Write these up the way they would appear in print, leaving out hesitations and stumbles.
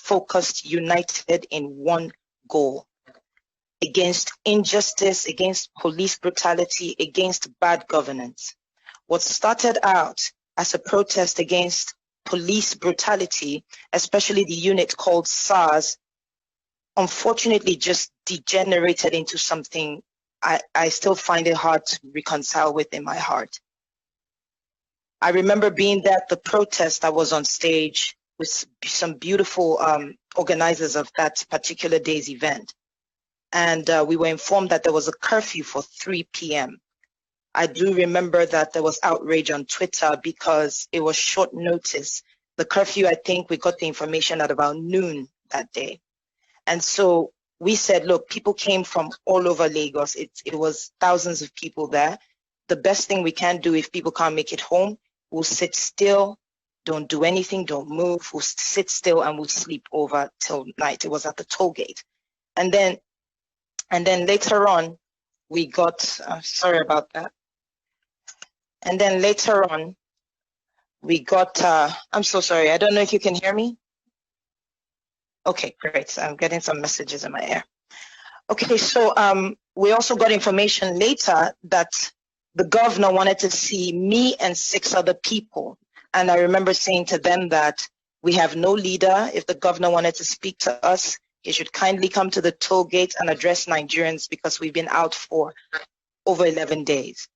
focused, united in one goal: against injustice, against police brutality, against bad governance. What started out as a protest against police brutality, especially the unit called SARS, unfortunately just degenerated into something I still find it hard to reconcile with in my heart. I remember being there at the protest. I was on stage with some beautiful organizers of that particular day's event. And we were informed that there was a curfew for 3 p.m. I do remember that there was outrage on Twitter because it was short notice. The curfew, I think we got the information at about noon that day. And so we said, look, people came from all over Lagos. It was thousands of people there. The best thing we can do if people can't make it home, we'll sit still, don't do anything, don't move. We'll sit still and we'll sleep over till night. It was at the toll gate. And then later on, we got, sorry about that. And then later on, we got, I'm so sorry. I don't know if you can hear me. Okay, great. I'm getting some messages in my ear. Okay, so we also got information later that the governor wanted to see me and 6 other people. And I remember saying to them that we have no leader. If the governor wanted to speak to us, he should kindly come to the toll gate and address Nigerians because we've been out for over 11 days.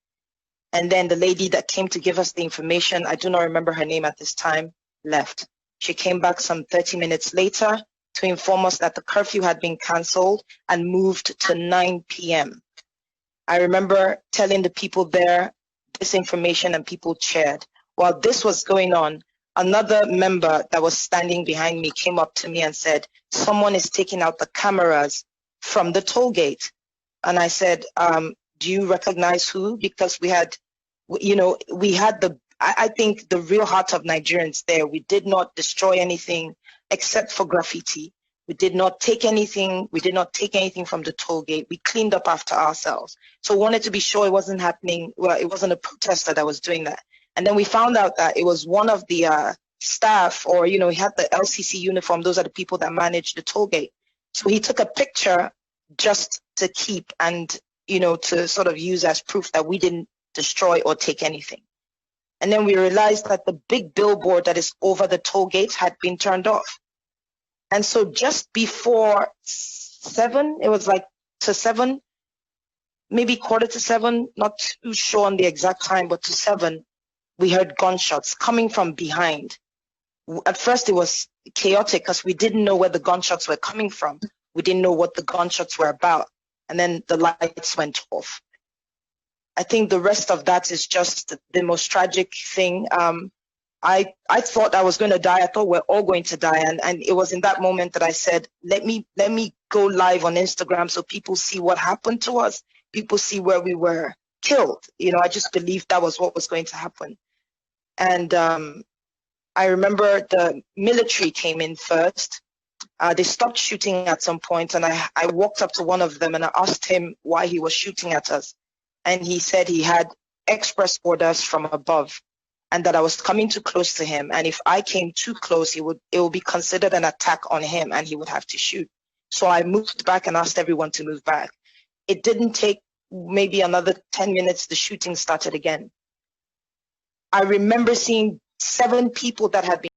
And then the lady that came to give us the information, I do not remember her name at this time, left. She came back some 30 minutes later to inform us that the curfew had been canceled and moved to 9 p.m. I remember telling the people there this information and people cheered. While this was going on, another member that was standing behind me came up to me and said, someone is taking out the cameras from the toll gate. And I said, do you recognize who? Because we had, I think the real heart of Nigerians there. We did not destroy anything except for graffiti. We did not take anything. We did not take anything from the toll gate. We cleaned up after ourselves. So we wanted to be sure it wasn't happening. Well, it wasn't a protester that was doing that. And then we found out that it was one of the staff, or, he had the LCC uniform. Those are the people that manage the toll gate. So he took a picture just to keep and, to sort of use as proof that we didn't destroy or take anything. And then we realized that the big billboard that is over the toll gate had been turned off. And so just before 7, it was like to 7, maybe quarter to 7, not too sure on the exact time, but to 7, we heard gunshots coming from behind. At first it was chaotic because we didn't know where the gunshots were coming from. We didn't know what the gunshots were about. And then the lights went off. I think the rest of that is just the most tragic thing. I thought I was going to die. I thought we're all going to die. And it was in that moment that I said, let me go live on Instagram so people see what happened to us. People see where we were killed. I just believed that was what was going to happen. And I remember the military came in first. They stopped shooting at some point, and I walked up to one of them and I asked him why he was shooting at us. And he said he had express orders from above and that I was coming too close to him. And if I came too close, it would be considered an attack on him and he would have to shoot. So I moved back and asked everyone to move back. It didn't take maybe another 10 minutes. The shooting started again. I remember seeing 7 people that had been